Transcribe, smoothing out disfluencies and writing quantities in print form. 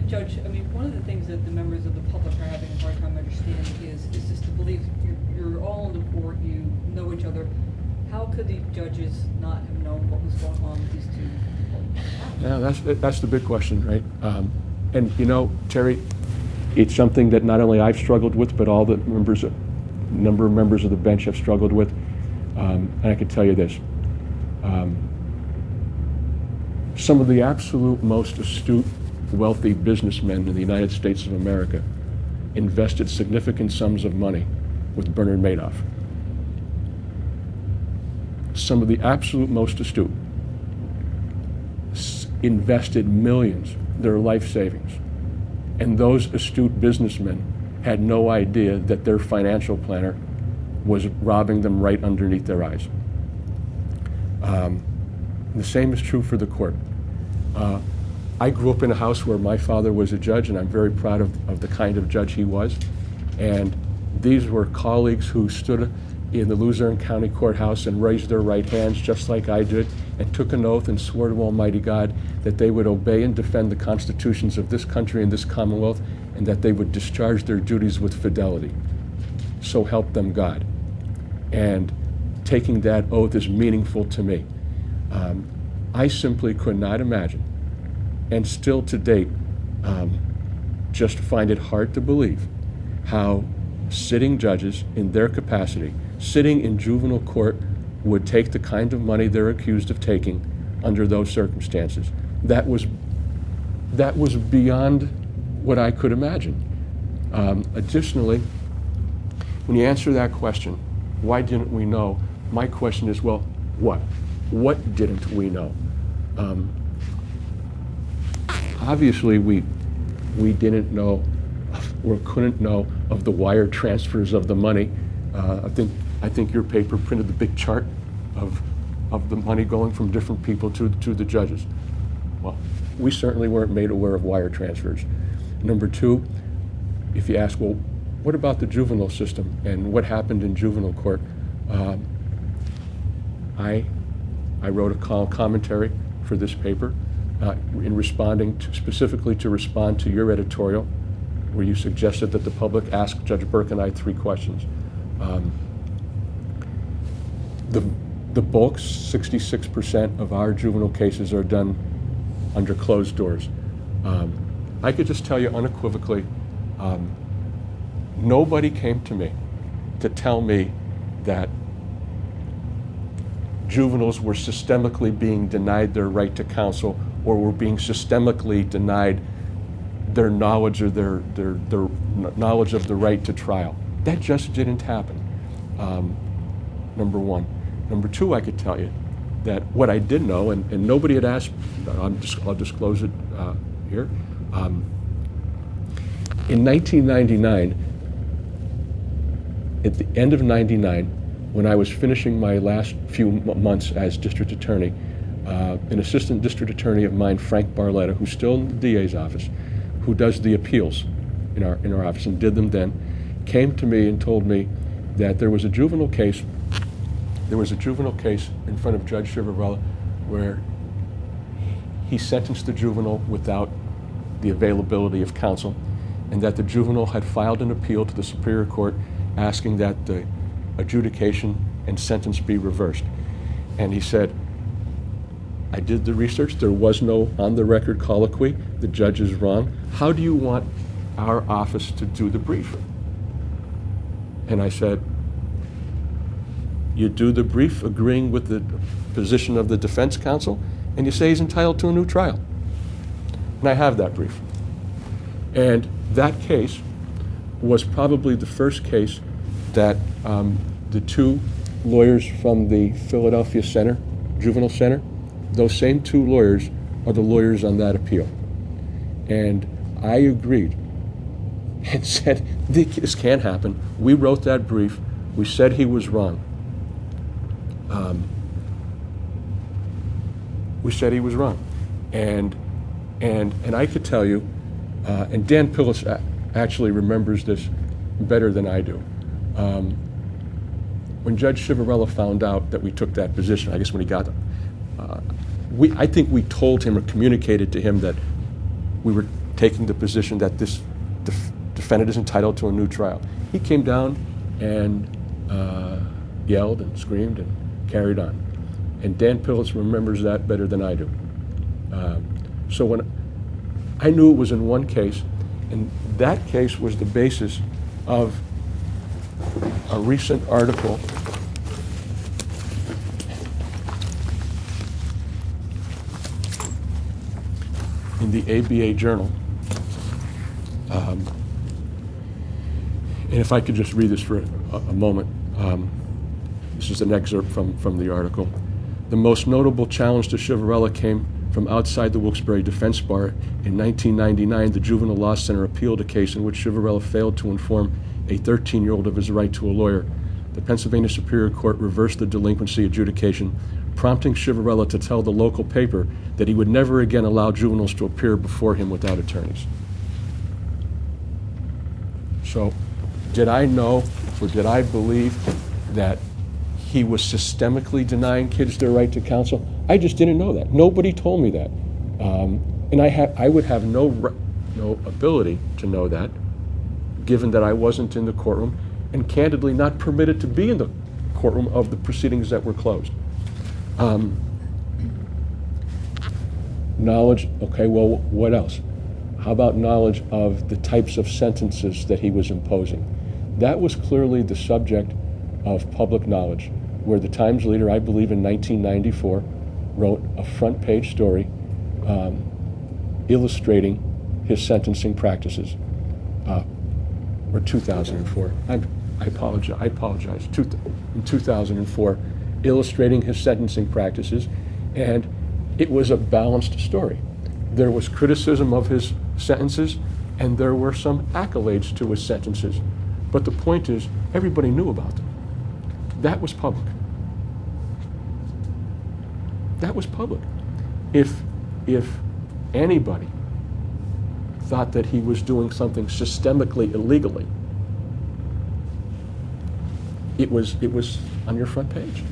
Judge, I mean, one of the things that the members of the public are having a hard time understanding is just the belief you're all in the court, you know each other. How could the judges not have known what was going on with these two people? Yeah, that's the big question, right? And you know, Terry, it's something that not only I've struggled with, but all the number of members of the bench have struggled with. And I can tell you this. Some of the absolute most astute, wealthy businessmen in the United States of America invested significant sums of money with Bernard Madoff. Some of the absolute most astute invested millions, their life savings. And those astute businessmen had no idea that their financial planner was robbing them right underneath their eyes. The same is true for the court. I grew up in a house where my father was a judge, and I'm very proud of the kind of judge he was. And these were colleagues who stood in the Luzerne County Courthouse and raised their right hands just like I did, and took an oath and swore to Almighty God that they would obey and defend the constitutions of this country and this Commonwealth, and that they would discharge their duties with fidelity. So help them God. And taking that oath is meaningful to me. I simply could not imagine, and still to date, just find it hard to believe how sitting judges in their capacity, sitting in juvenile court, would take the kind of money they're accused of taking under those circumstances. That was beyond what I could imagine. Additionally, when you answer that question, why didn't we know? My question is, well, what? What didn't we know? Obviously, we didn't know or couldn't know of the wire transfers of the money. I think your paper printed the big chart of the money going from different people to the judges. Well, we certainly weren't made aware of wire transfers. Number two, if you ask, well, what about the juvenile system and what happened in juvenile court? I wrote a commentary for this paper in responding specifically to respond to your editorial, where you suggested that the public ask Judge Burke and I 3 questions. The bulk, 66% of our juvenile cases are done under closed doors. I could just tell you unequivocally, nobody came to me to tell me that juveniles were systemically being denied their right to counsel, or were being systemically denied their knowledge or their knowledge of the right to trial. That just didn't happen, number one. Number two, I could tell you that what I did know, and nobody had asked, I'll disclose it here. In 1999, at the end of 99, when I was finishing my last few months as district attorney, an assistant district attorney of mine, Frank Barletta, who's still in the DA's office, who does the appeals in our office and did them then, came to me and told me that there was a juvenile case in front of Judge Chivarella where he sentenced the juvenile without the availability of counsel, and that the juvenile had filed an appeal to the Superior Court asking that the adjudication and sentence be reversed. And he said, I did the research, there was no on-the-record colloquy, the judge is wrong. How do you want our office to do the brief? And I said, you do the brief agreeing with the position of the defense counsel, and you say he's entitled to a new trial. And I have that brief. And that case was probably the first case that the 2 lawyers from the Philadelphia Center, Juvenile Center, those same 2 lawyers are the lawyers on that appeal. And I agreed and said, this can't happen. We wrote that brief. We said he was wrong. We said he was wrong. And I could tell you, and Dan Pillis actually remembers this better than I do. When Judge Chivarella found out that we took that position, I guess when he got I think we told him or communicated to him that we were taking the position that this defendant is entitled to a new trial. He came down and yelled and screamed and carried on. And Dan Pilitz remembers that better than I do. So when I knew it was in one case, and that case was the basis of a recent article in the ABA Journal. And if I could just read this for a moment. This is an excerpt from the article. The most notable challenge to Chiavarella came from outside the Wilkes-Barre Defense Bar. In 1999, the Juvenile Law Center appealed a case in which Chiavarella failed to inform a 13-year-old of his right to a lawyer. The Pennsylvania Superior Court reversed the delinquency adjudication, prompting Chiavarella to tell the local paper that he would never again allow juveniles to appear before him without attorneys. So, did I know or did I believe that he was systemically denying kids their right to counsel? I just didn't know that. Nobody told me that. And I would have no ability to know that, given that I wasn't in the courtroom and candidly not permitted to be in the courtroom of the proceedings that were closed. Knowledge, okay, well, what else? How about knowledge of the types of sentences that he was imposing? That was clearly the subject of public knowledge, where the Times leader, I believe in 1994, wrote a front page story illustrating his sentencing practices, or 2004. I apologize. In 2004, illustrating his sentencing practices, and it was a balanced story. There was criticism of his sentences, and there were some accolades to his sentences. But the point is, everybody knew about them. That was public. That was public. If anybody thought that he was doing something systemically illegally, it was on your front page.